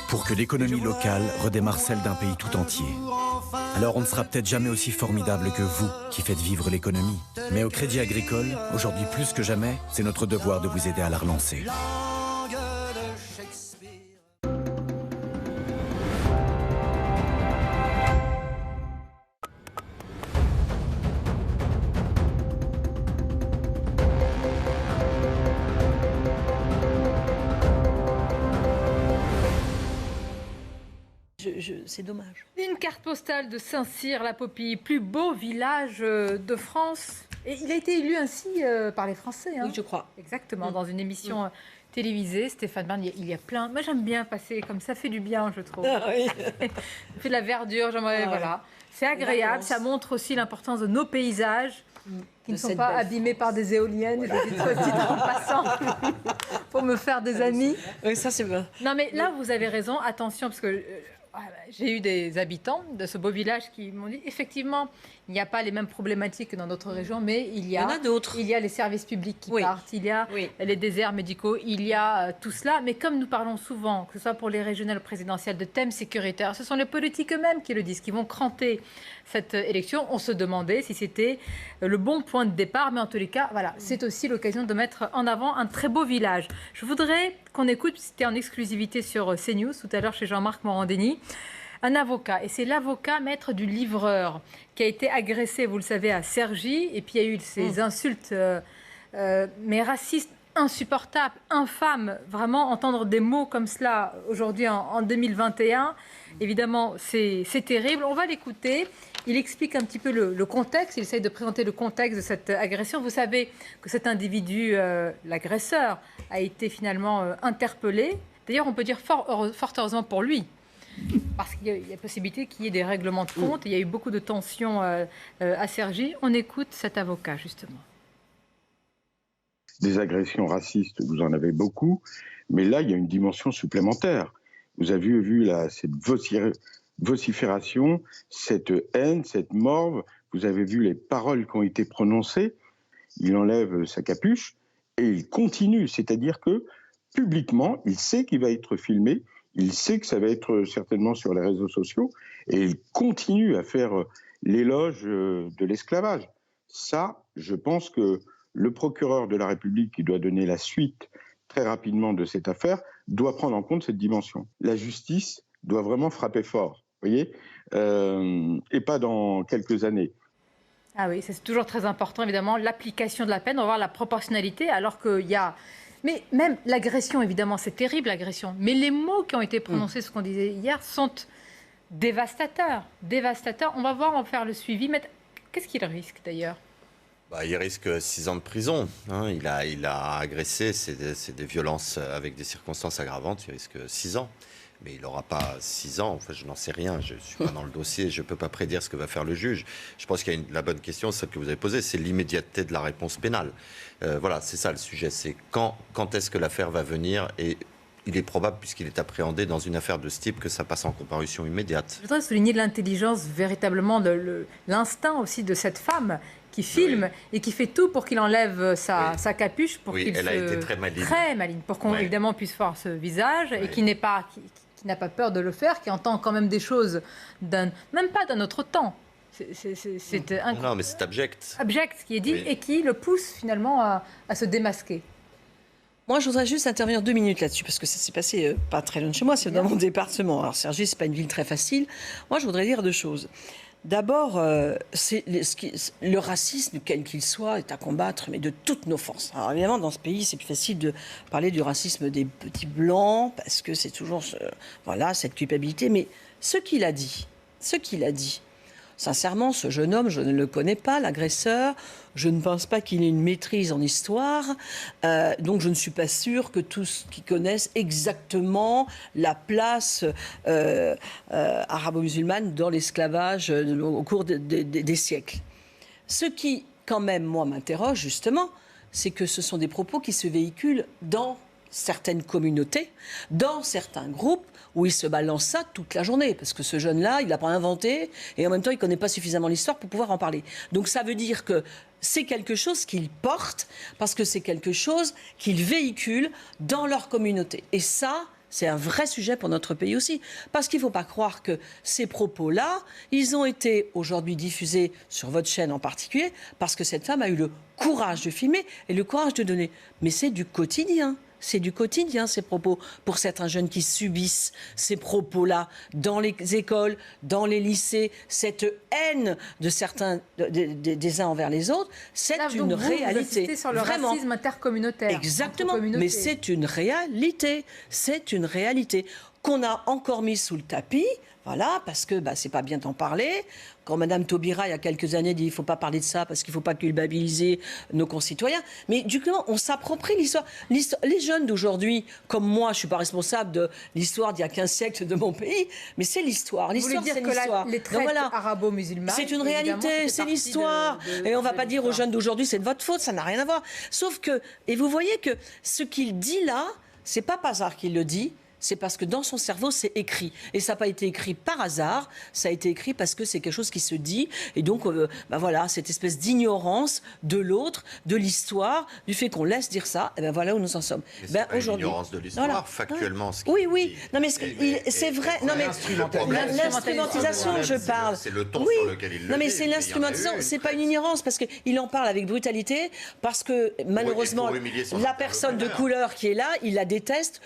Pour que l'économie locale redémarre celle d'un pays tout entier. Alors on ne sera peut-être jamais aussi formidable que vous qui faites vivre l'économie. Mais au Crédit Agricole, aujourd'hui plus que jamais, c'est notre devoir de vous aider à la relancer. c'est dommage. Une carte postale de Saint-Cyr-la-Popille, plus beau village de France. Et il a été élu ainsi par les Français. Oui, je crois. Exactement, dans une émission télévisée. Stéphane Bern, il y a plein. Moi, j'aime bien passer comme ça, fait du bien, je trouve. Ah, oui. Ça fait de la verdure, voilà. C'est agréable, ça montre aussi l'importance de nos paysages. Qui ne sont pas abîmés par des éoliennes, je dis ça en passant, pour me faire des amis. Oui, ça c'est vrai. Non mais là, vous avez raison, attention, parce que j'ai eu des habitants de ce beau village qui m'ont dit, effectivement, il n'y a pas les mêmes problématiques que dans d'autres régions, mais il y en a d'autres. Il y a les services publics qui partent, il y a les déserts médicaux, il y a tout cela. Mais comme nous parlons souvent, que ce soit pour les régionales présidentielles, de thèmes sécuritaires, ce sont les politiques eux-mêmes qui le disent, qui vont cranter cette élection. On se demandait si c'était le bon point de départ, mais en tous les cas, voilà, c'est aussi l'occasion de mettre en avant un très beau village. Je voudrais qu'on écoute, c'était en exclusivité sur CNews, tout à l'heure chez Jean-Marc Morandini, un avocat, et c'est l'avocat maître du livreur qui a été agressé, vous le savez, à Cergy, et puis il y a eu ces insultes, mais racistes, insupportables, infâmes, vraiment entendre des mots comme cela aujourd'hui en 2021, évidemment c'est terrible. On va l'écouter, il explique un petit peu le contexte, il essaye de présenter le contexte de cette agression. Vous savez que cet individu, l'agresseur, a été finalement interpellé, d'ailleurs on peut dire fort heureusement pour lui. Parce qu'il y a possibilité qu'il y ait des règlements de compte. Il y a eu beaucoup de tensions à Cergy. On écoute cet avocat, justement. Des agressions racistes, vous en avez beaucoup. Mais là, il y a une dimension supplémentaire. Vous avez vu cette vocifération, cette haine, cette morve. Vous avez vu les paroles qui ont été prononcées. Il enlève sa capuche et il continue. C'est-à-dire que, publiquement, il sait qu'il va être filmé. Il sait que ça va être certainement sur les réseaux sociaux et il continue à faire l'éloge de l'esclavage. Ça, je pense que le procureur de la République qui doit donner la suite très rapidement de cette affaire doit prendre en compte cette dimension. La justice doit vraiment frapper fort, vous voyez, et pas dans quelques années. Ah oui, c'est toujours très important, évidemment, l'application de la peine, on va voir la proportionnalité, alors qu'il y a... Mais même l'agression, évidemment, c'est terrible, l'agression. Mais les mots qui ont été prononcés, ce qu'on disait hier, sont dévastateurs. Dévastateurs. On va voir, on va faire le suivi. Mais qu'est-ce qu'il risque, d'ailleurs ? Il risque 6 ans de prison. Hein. Il a agressé, c'est des violences avec des circonstances aggravantes. Il risque 6 ans. Mais il n'aura pas 6 ans. Enfin, je n'en sais rien. Je ne suis pas dans le dossier. Je ne peux pas prédire ce que va faire le juge. Je pense qu'il y a la bonne question, celle que vous avez posée, c'est l'immédiateté de la réponse pénale. Voilà, c'est ça le sujet. C'est quand est-ce que l'affaire va venir, et il est probable, puisqu'il est appréhendé dans une affaire de ce type, que ça passe en comparution immédiate. Je voudrais souligner l'intelligence, véritablement, l'instinct aussi de cette femme qui filme et qui fait tout pour qu'il enlève sa capuche, pour qu'il elle a été très maligne. Très maligne, pour qu'on évidemment puisse voir ce visage et qui n'a pas peur de le faire, qui entend quand même des choses même pas d'un autre temps. Non, mais c'est abject. Abject, ce qui est dit, et qui le pousse finalement à se démasquer. Moi, je voudrais juste intervenir 2 minutes là-dessus, parce que ça s'est passé pas très loin de chez moi, c'est dans mon département. Alors, Cergy, c'est pas une ville très facile. Moi, je voudrais dire 2 choses. D'abord, le racisme, quel qu'il soit, est à combattre, mais de toutes nos forces. Alors évidemment, dans ce pays, c'est plus facile de parler du racisme des petits blancs, parce que c'est toujours cette culpabilité. Mais ce qu'il a dit, sincèrement, ce jeune homme, je ne le connais pas, l'agresseur. Je ne pense pas qu'il ait une maîtrise en histoire. Donc, je ne suis pas sûre que tous qui connaissent exactement la place arabo-musulmane dans l'esclavage au cours des siècles. Ce qui, quand même, moi, m'interroge, justement, c'est que ce sont des propos qui se véhiculent dans certaines communautés, dans certains groupes, où il se balance ça toute la journée. Parce que ce jeune-là, il n'a pas inventé, et en même temps, il ne connaît pas suffisamment l'histoire pour pouvoir en parler. Donc ça veut dire que c'est quelque chose qu'il porte, parce que c'est quelque chose qu'il véhicule dans leur communauté. Et ça, c'est un vrai sujet pour notre pays aussi. Parce qu'il ne faut pas croire que ces propos-là, ils ont été aujourd'hui diffusés sur votre chaîne en particulier, parce que cette femme a eu le courage de filmer et le courage de donner. Mais c'est du quotidien. C'est du quotidien, ces propos, pour certains jeunes qui subissent ces propos-là dans les écoles, dans les lycées, cette haine de certains, des uns envers les autres, c'est une réalité. Vous sur le racisme intercommunautaire. Exactement, mais c'est une réalité. C'est une réalité. qu'on a encore mis sous le tapis. Voilà, parce que c'est pas bien d'en parler. Quand Madame Taubira, il y a quelques années, dit il ne faut pas parler de ça parce qu'il ne faut pas culpabiliser nos concitoyens. Mais du coup, on s'approprie l'histoire. Les jeunes d'aujourd'hui, comme moi, je ne suis pas responsable de l'histoire d'il y a 15 siècles de mon pays, mais c'est l'histoire. L'histoire, c'est l'histoire. Les traites arabo-musulmanes, c'est une réalité, c'est l'histoire. Et on ne va pas dire aux jeunes d'aujourd'hui, c'est de votre faute, ça n'a rien à voir. Sauf que, et vous voyez que ce qu'il dit là, c'est pas par hasard qu'il le dit. C'est parce que dans son cerveau, c'est écrit. Et ça n'a pas été écrit par hasard, ça a été écrit parce que c'est quelque chose qui se dit. Et donc, voilà, cette espèce d'ignorance de l'autre, de l'histoire, du fait qu'on laisse dire ça, et voilà où nous en sommes. Mais c'est pas une ignorance de l'histoire, voilà. Factuellement. Ce oui. Non, mais c'est vrai. Non, mais l'instrumentalisation, je parle. C'est le ton sur lequel il le dit. Non, mais c'est l'instrumentalisation, c'est pas une ignorance, parce qu'il en parle avec brutalité, parce que malheureusement, la personne de couleur qui est là, il la déteste.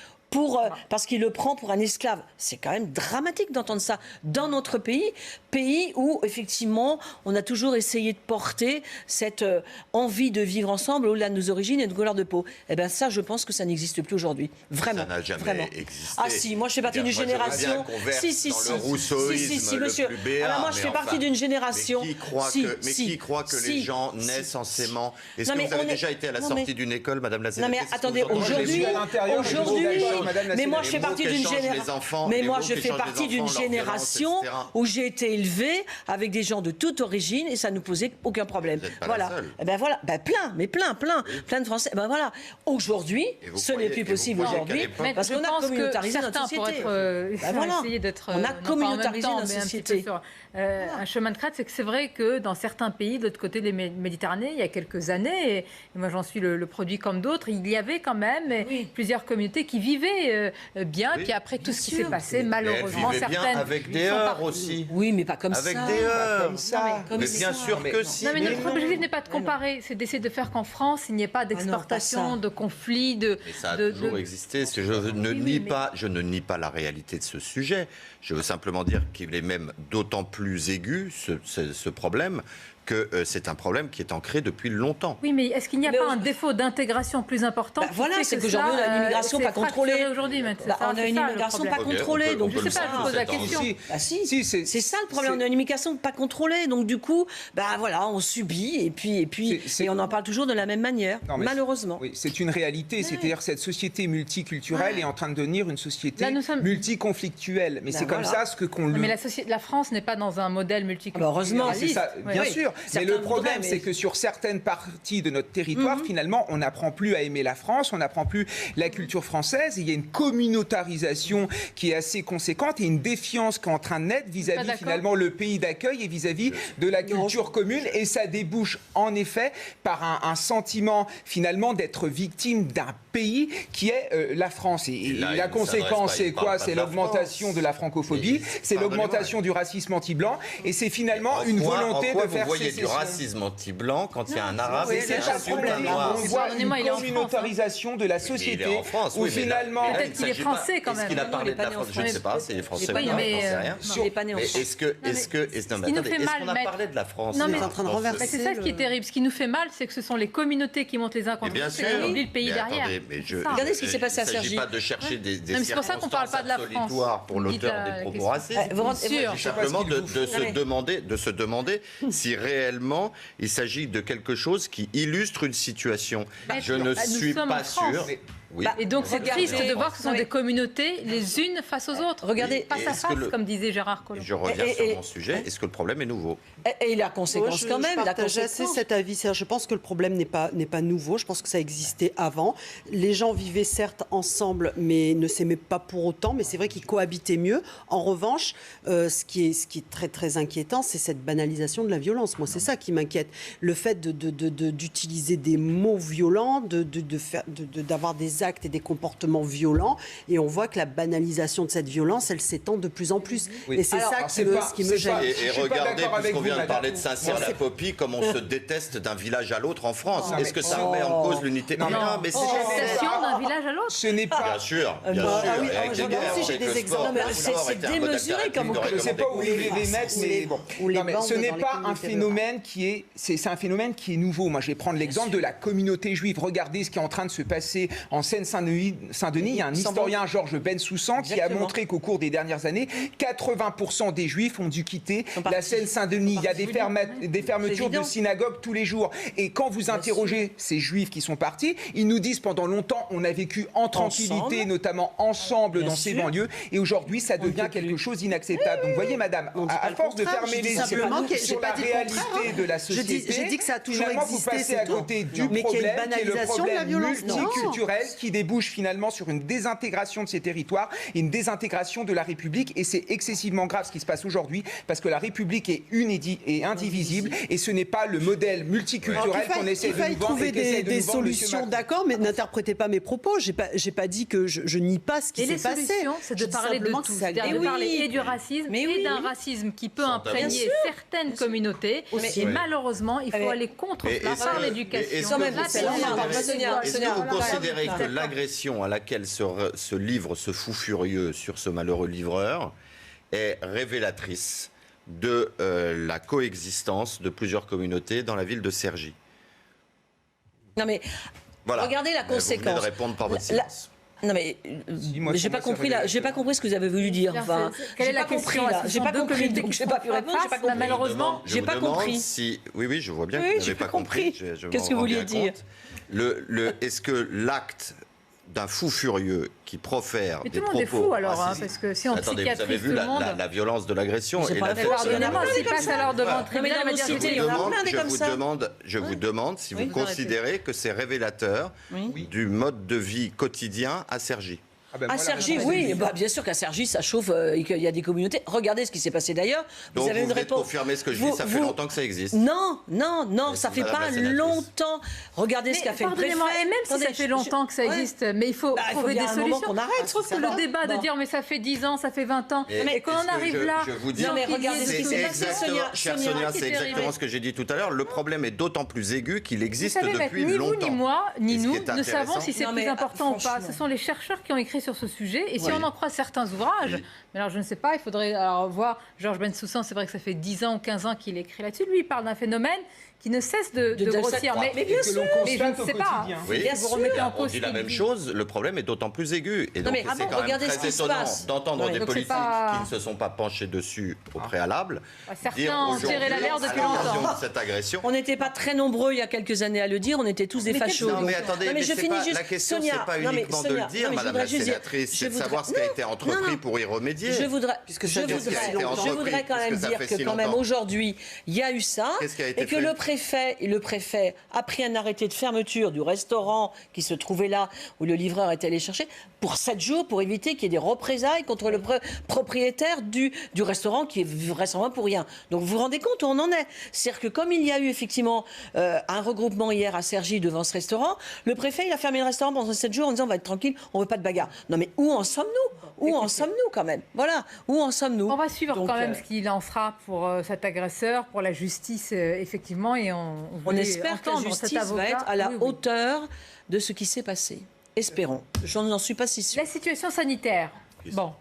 Parce qu'il le prend pour un esclave. C'est quand même dramatique d'entendre ça dans notre pays où, effectivement, on a toujours essayé de porter cette envie de vivre ensemble au-delà de nos origines et de couleur de peau. Eh bien, ça, je pense que ça n'existe plus aujourd'hui. Vraiment. Ça n'a jamais existé. Ah si, moi, je fais partie d'une génération... Si, le rousseauisme monsieur. Le plus béat, alors, moi, je fais partie d'une génération... Mais qui croit que les gens naissent en s'aimant? Est-ce que vous avez déjà été à la sortie d'une école, Madame la sénatrice? Non, mais attendez, aujourd'hui... Mais moi, je fais partie d'une génération. Mais moi, je fais partie d'une génération où j'ai été élevée avec des gens de toute origine et ça ne nous posait aucun problème. Voilà. Plein de Français. Ben voilà. Aujourd'hui, ce n'est plus possible aujourd'hui parce qu'on a communautarisé notre société. On a communautarisé notre société. Un chemin de crête, c'est que c'est vrai que dans certains pays de l'autre côté de la Méditerranée, il y a quelques années, et moi j'en suis le produit comme d'autres, il y avait quand même plusieurs communautés qui vivaient bien, puis après tout ce qui s'est passé, malheureusement, certaines... Avec des heurts aussi. Oui, mais pas comme ça. Avec des heurts. Mais bien sûr que si. Non, mais notre objectif n'est pas de comparer, c'est d'essayer de faire qu'en France, il n'y ait pas d'exportation, de conflits, Mais ça a toujours existé. Je ne nie pas la réalité de ce sujet. Je veux simplement dire qu'il est même d'autant plus aigu, ce problème, que c'est un problème qui est ancré depuis longtemps. Oui, mais est-ce qu'il n'y a pas un défaut d'intégration plus important? Voilà, c'est qu'aujourd'hui, on a une immigration pas contrôlée. On a une immigration pas contrôlée. Donc, je ne sais pas, je pose la question. C'est ça le problème, on a une immigration pas contrôlée. Donc, du coup, voilà, on subit et puis on en parle toujours de la même manière, malheureusement. Oui, c'est une réalité. C'est-à-dire que cette société multiculturelle est en train de devenir une société multiconflictuelle. Mais c'est comme ça ce qu'on lui... Mais la France n'est pas dans un modèle multiculturel. Heureusement, c'est ça, bien sûr. Mais le problème, c'est que sur certaines parties de notre territoire, finalement, on n'apprend plus à aimer la France, on n'apprend plus la culture française. Il y a une communautarisation qui est assez conséquente et une défiance qui est en train de naître vis-à-vis finalement le pays d'accueil et vis-à-vis de la culture commune. Et ça débouche en effet par un sentiment finalement d'être victime d'un pays qui est la France. Et la conséquence, c'est quoi? C'est l'augmentation de la francophobie, c'est l'augmentation du racisme anti-blanc et c'est finalement une volonté de faire du racisme anti-blanc quand il y a un arabe qui insulte un noir. On voit une communautarisation de la société où finalement... Peut-être qu'il est français quand même. Est-ce qu'il a parlé de la France? Je ne sais pas, c'est les Français. J'en sais rien. Il n'est pas né en France. Est-ce qu'on a parlé de la France? Non, mais c'est ça ce qui est terrible. Ce qui nous fait mal, c'est que ce sont les communautés qui montent les uns contre les autres et on oublie le pays derrière. Regardez ce qui s'est passé à Il Sergi. ne s'agit pas de chercher des circonstances absolutoires pour l'auteur des propos racistes. Il s'agit simplement de se demander si réellement il s'agit de quelque chose qui illustre une situation. Je ne suis pas sûr. Oui. Et donc c'est triste de voir que ce sont des communautés les unes face aux autres. Regardez, face à face, comme disait Gérard Collomb. Je reviens sur mon sujet. Est-ce que le problème est nouveau? Et la conséquence quand même. Je partage assez cet avis. Je pense que le problème n'est pas nouveau. Je pense que ça existait avant. Les gens vivaient certes ensemble, mais ne s'aimaient pas pour autant. Mais c'est vrai qu'ils cohabitaient mieux. En revanche, ce qui est très très inquiétant, c'est cette banalisation de la violence. Moi, c'est ça qui m'inquiète. Le fait d'utiliser des mots violents, d'avoir des actes et des comportements violents, et on voit que la banalisation de cette violence, elle s'étend de plus en plus. Oui. Et c'est ça qui me gêne. Et regardez, puisqu'on vient de parler de Saint-Cyr-la-Popie, comme on se déteste d'un village à l'autre en France. Est-ce que ça remet en cause l'unité? Non, mais c'est d'un village à l'autre. Ce n'est pas... Bien sûr. J'ai des exemples. C'est démesuré comme je ne sais pas où les mettre, mais bon. Ce n'est pas un phénomène qui est... C'est un phénomène qui est nouveau. Moi, je vais prendre l'exemple de la communauté juive. Regardez ce qui est en train de se passer en Seine-Saint-Denis, il y a un historien, Georges Bensoussan, qui a montré qu'au cours des dernières années, 80% des Juifs ont dû quitter la Seine-Saint-Denis. Il y a des fermetures de synagogues tous les jours. Et quand vous interrogez ces Juifs qui sont partis, ils nous disent pendant longtemps, on a vécu en tranquillité, notamment ensemble dans ces banlieues. Et aujourd'hui, ça devient quelque chose d'inacceptable. Donc, vous voyez, madame, à force de fermer les yeux sur la réalité de la société, j'ai dit que ça a toujours vous passez à côté du problème, qui est le problème multiculturel, qui débouche finalement sur une désintégration de ces territoires et une désintégration de la République. Et c'est excessivement grave ce qui se passe aujourd'hui, parce que la République est une et indivisible, et ce n'est pas le modèle multiculturel qu'on essaie de nous vendre. Il faut trouver des solutions, d'accord, mais n'interprétez pas mes propos. J'ai pas dit que je nie pas ce qui s'est passé. Les solutions, c'est de parler de tout, c'est-à-dire de parler et du racisme et d'un racisme qui peut imprégner certaines communautés. Et malheureusement, il faut aller contre par l'éducation. Est-ce que vous considérez que l'agression à laquelle se livre ce fou furieux sur ce malheureux livreur est révélatrice de la coexistence de plusieurs communautés dans la ville de Cergy? Non mais, voilà. Regardez la conséquence. Vous venez de répondre par votre silence. Non mais j'ai pas compris ce que vous avez voulu dire. Enfin, quelle est la question? J'ai pas compris, donc j'ai pas pu répondre. J'ai pas compris. Malheureusement, j'ai pas compris. Oui, je vois bien que vous n'avez pas compris. Qu'est-ce que vous vouliez dire? Est-ce que l'acte d'un fou furieux qui profère des propos... Mais tout le monde est fou alors, parce que si on psychiatrise tout le monde... Attendez, vous avez vu la violence de l'agression et la force de la... S'il passe à l'heure devant le tribunal, il va dire je vous demande si vous considérez que c'est révélateur du mode de vie quotidien à Cergy. À Cergy, oui, bien sûr qu'à Cergy, ça chauffe, il y a des communautés. Regardez ce qui s'est passé d'ailleurs. Donc vous venez de confirmer ce que je dis, ça fait longtemps que ça existe. Non, ça fait pas longtemps. Regardez ce qu'a fait le préfet. Et même si ça fait longtemps que ça existe, mais il faut trouver des solutions. Je trouve que le débat de dire mais ça fait 10 ans, ça fait 20 ans, et quand on arrive là... Non mais regardez ce qui s'est passé, chère Sonia, c'est exactement ce que j'ai dit tout à l'heure. Le problème est d'autant plus aigu qu'il existe depuis longtemps. Ni vous, ni moi, ni nous ne savons si c'est plus important ou pas. Ce sont les chercheurs qui ont écrit sur ce sujet, et si on en croit certains ouvrages, mais alors je ne sais pas, il faudrait voir Georges Bensoussan, c'est vrai que ça fait 10 ans ou 15 ans qu'il écrit là-dessus, lui il parle d'un phénomène qui ne cesse de grossir. Mais bien sûr, mais je ne sais pas. Oui, vous remettez en cause. On dit la même chose, le problème est d'autant plus aigu. Et donc c'est quand même très étonnant d'entendre des politiques qui ne se sont pas penchés dessus au préalable. Certains ont tiré la mer depuis longtemps. Cette agression. On n'était pas très nombreux il y a quelques années à le dire, on était tous des fachos. Non mais attendez, la question c'est pas uniquement de le dire, madame la sénatrice, c'est de savoir ce qui a été entrepris pour y remédier. Je voudrais quand même dire que quand même aujourd'hui, il y a eu ça, et que le préfet a pris un arrêté de fermeture du restaurant qui se trouvait là où le livreur était allé chercher pour 7 jours pour éviter qu'il y ait des représailles contre le propriétaire du restaurant qui est vraisemblablement pour rien. Donc vous vous rendez compte où on en est? C'est-à-dire que comme il y a eu effectivement un regroupement hier à Cergy devant ce restaurant, le préfet il a fermé le restaurant pendant 7 jours en disant on va être tranquille, on ne veut pas de bagarre. Non mais où en sommes-nous? Où en sommes-nous quand même? Voilà, où en sommes-nous? On va suivre quand même ce qu'il en sera pour cet agresseur, pour la justice effectivement, et on espère que la justice va être à la hauteur de ce qui s'est passé. Espérons. Je n'en suis pas si sûre. La situation sanitaire. Bon,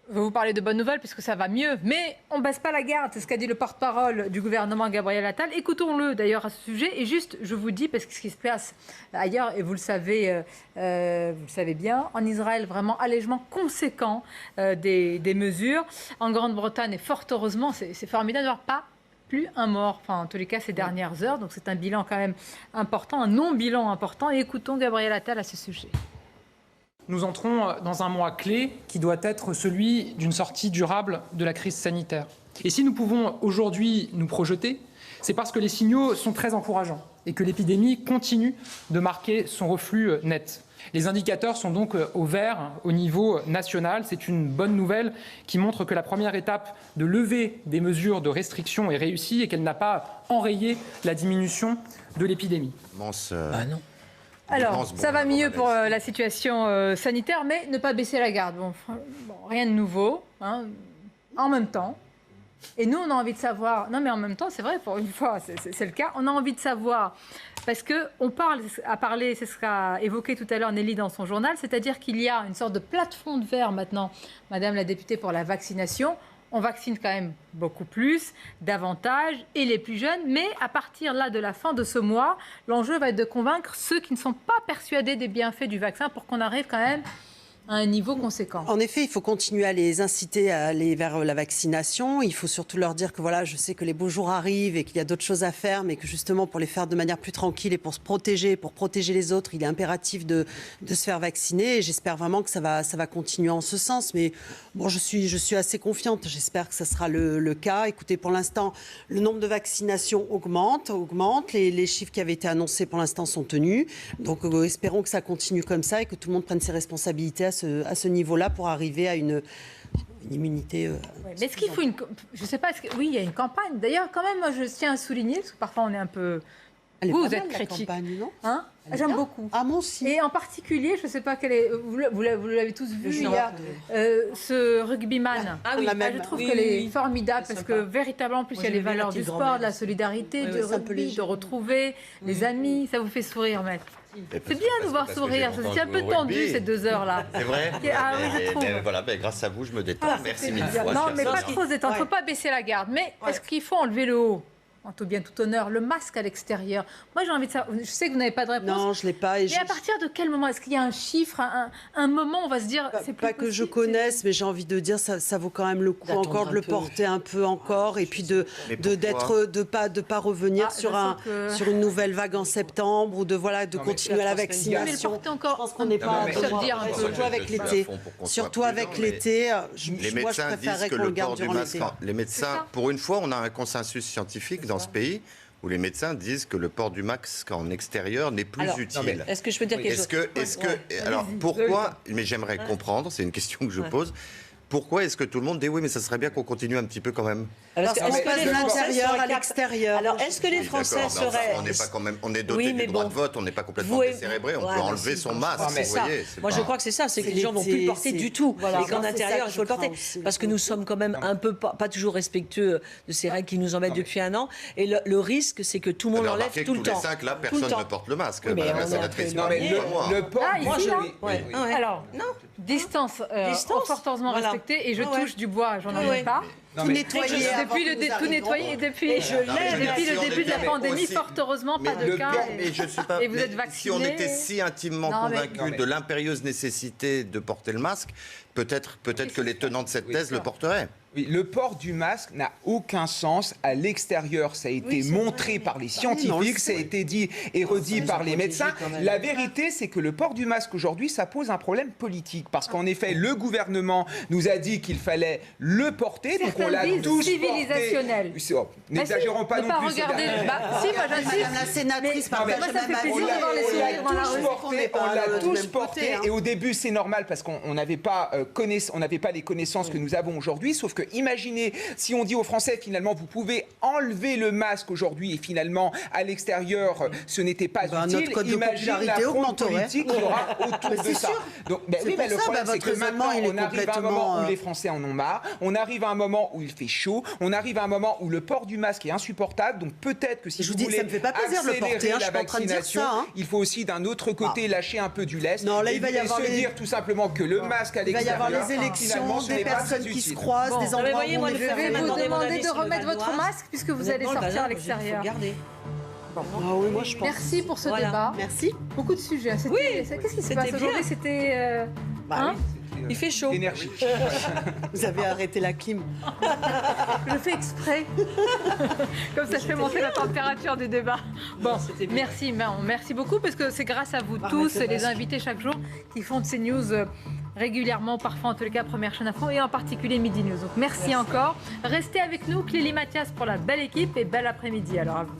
je vais vous parler de bonnes nouvelles puisque ça va mieux, mais on ne baisse pas la garde. C'est ce qu'a dit le porte-parole du gouvernement, Gabriel Attal. Écoutons-le d'ailleurs à ce sujet. Et juste, je vous dis, parce que ce qui se passe ailleurs, et vous le savez bien, en Israël, vraiment allègement conséquent des mesures. En Grande-Bretagne, et fort heureusement, c'est formidable d'avoir pas plus un mort, enfin en tous les cas ces dernières heures. Donc c'est un bilan quand même important, un non-bilan important. Et écoutons Gabriel Attal à ce sujet. Nous entrons dans un mois clé qui doit être celui d'une sortie durable de la crise sanitaire. Et si nous pouvons aujourd'hui nous projeter, c'est parce que les signaux sont très encourageants et que l'épidémie continue de marquer son reflux net. Les indicateurs sont donc au vert au niveau national. C'est une bonne nouvelle qui montre que la première étape de levée des mesures de restriction est réussie et qu'elle n'a pas enrayé la diminution de l'épidémie. Non. Alors, ça va mieux pour la situation sanitaire, mais ne pas baisser la garde. Bon, rien de nouveau, hein, en même temps. Et nous, on a envie de savoir... Non, mais en même temps, c'est vrai, pour une fois, c'est le cas. On a envie de savoir, parce qu'on c'est ce qu'a évoqué tout à l'heure Nelly dans son journal, c'est-à-dire qu'il y a une sorte de plafond de verre maintenant, Madame la députée, pour la vaccination. on vaccine quand même beaucoup plus, davantage, et les plus jeunes. Mais à partir là de la fin de ce mois, l'enjeu va être de convaincre ceux qui ne sont pas persuadés des bienfaits du vaccin pour qu'on arrive quand même à un niveau conséquent. En effet, il faut continuer à les inciter à aller vers la vaccination. Il faut surtout leur dire que voilà, je sais que les beaux jours arrivent et qu'il y a d'autres choses à faire, mais que justement pour les faire de manière plus tranquille et pour se protéger, pour protéger les autres, il est impératif de se faire vacciner. Et j'espère vraiment que ça va continuer en ce sens. Mais bon, je suis assez confiante. J'espère que ça sera le cas. Écoutez, pour l'instant, le nombre de vaccinations augmente. Les chiffres qui avaient été annoncés pour l'instant sont tenus. Donc espérons que ça continue comme ça et que tout le monde prenne ses responsabilités à ce niveau-là pour arriver à une immunité. Mais est-ce qu'il faut je ne sais pas. Oui, il y a une campagne. D'ailleurs, quand même, moi, je tiens à souligner parce que parfois on est un peu. Vous êtes critique, non hein? J'aime beaucoup. Ah, moi aussi. Et en particulier, je ne sais pas quel est. Vous l'avez tous vu. Il y a ce rugbyman. Je trouve qu'elle est formidable parce que véritablement, en plus, il y a les valeurs du sport, de la solidarité, du rugby, de retrouver les amis. Ça vous fait sourire, maître. C'est bien de voir sourire. C'est un peu tendu ces 2 heures-là. C'est vrai. Ah oui, je trouve. Voilà, grâce à vous, je me détends. Merci mille fois. Non, mais pas trop se détendre. Il ne faut pas baisser la garde. Mais est-ce qu'il faut enlever le haut? En tout bien, tout honneur, le masque à l'extérieur. Moi, j'ai envie de savoir. Je sais que vous n'avez pas de réponse. Non, je ne l'ai pas. Mais à partir de quel moment? Est-ce qu'il y a un chiffre, un moment où on va se dire. C'est pas que je connaisse, mais j'ai envie de dire ça vaut quand même le coup encore de le porter un peu encore et puis de pas revenir sur une nouvelle vague en septembre ou de continuer à la vaccination. Je pense qu'on n'est pas surtout avec l'été. Surtout avec l'été. Les médecins disent que le port du masque. Les médecins, pour une fois, on a un consensus scientifique dans ce pays où les médecins disent que le port du masque en extérieur n'est plus utile. Est-ce que je peux dire quelque chose? Alors pourquoi? Mais j'aimerais comprendre. C'est une question que je pose. Pourquoi est-ce que tout le monde dit oui, mais ça serait bien qu'on continue un petit peu quand même? Parce qu'on passe de l'intérieur à l'extérieur. Alors, est-ce que les Français seraient... On n'est pas quand même, on est doté du droit de vote, on n'est pas complètement décérébré, on peut enlever son masque. Vous voyez, moi, je crois que c'est ça, c'est que les gens n'ont plus le porter du tout. Et qu'en intérieur, il faut le porter. Parce que nous sommes quand même un peu pas toujours respectueux de ces règles qui nous embêtent depuis 1 an. Et le risque, c'est que tout le monde l'enlève tout le temps. Tous les 5, là, personne ne porte le masque. Le port, alors, distance fortement respectée. Et je touche du bois, j'en ai pas. Tout nettoyer depuis le début de la pandémie, fort heureusement, pas de cas. Et vous êtes vaccinés. Si on était si intimement convaincus de l'impérieuse nécessité de porter le masque, peut-être que les tenants de cette thèse le porteraient. Oui, le port du masque n'a aucun sens à l'extérieur. Ça a été montré par les scientifiques, ça a été dit et redit par les médecins. La vérité, c'est que le port du masque aujourd'hui, ça pose un problème politique. Parce qu'en effet, le gouvernement nous a dit qu'il fallait le porter. Donc on l'a tous civilisationnel. N'exagérons pas non plus. Si, moi j'insiste. Madame la sénatrice, ça fait plaisir de voir les sourires dans la rue. On l'a tous porté. Et au début, c'est normal parce qu'on n'avait pas les connaissances que nous avons aujourd'hui. Sauf que imaginez si on dit aux Français finalement vous pouvez enlever le masque aujourd'hui et finalement à l'extérieur ce n'était pas utile. Imaginez la fronde politique qu'il y aura autour de ça. Donc, le problème c'est que maintenant on arrive à un moment où les Français en ont marre, on arrive à un moment où il fait chaud, on arrive à un moment où le port du masque est insupportable. Donc peut-être que si vous voulez accélérer la vaccination, il faut aussi d'un autre côté lâcher un peu du lest et se dire tout simplement que le masque à l'extérieur, il va y avoir les élections, des personnes qui se croisent, des endroits où je vais vous demander de remettre votre masque puisque vous allez sortir à l'extérieur. Merci pour ce débat. Merci. Beaucoup de sujets. Qu'est-ce qui se passe aujourd'hui? C'était... Il fait chaud. Énergie. Vous avez arrêté la clim. Je le fais exprès. Comme ça, je fais monter la température du débat. Bon, merci beaucoup parce que c'est grâce à vous tous, les invités chaque jour, qui font de ces news régulièrement, parfois en tous les cas Première Chaîne Info et en particulier Midi News. Donc merci encore. Restez avec nous, Clélie Mathias pour la belle équipe et bel après-midi alors à vous.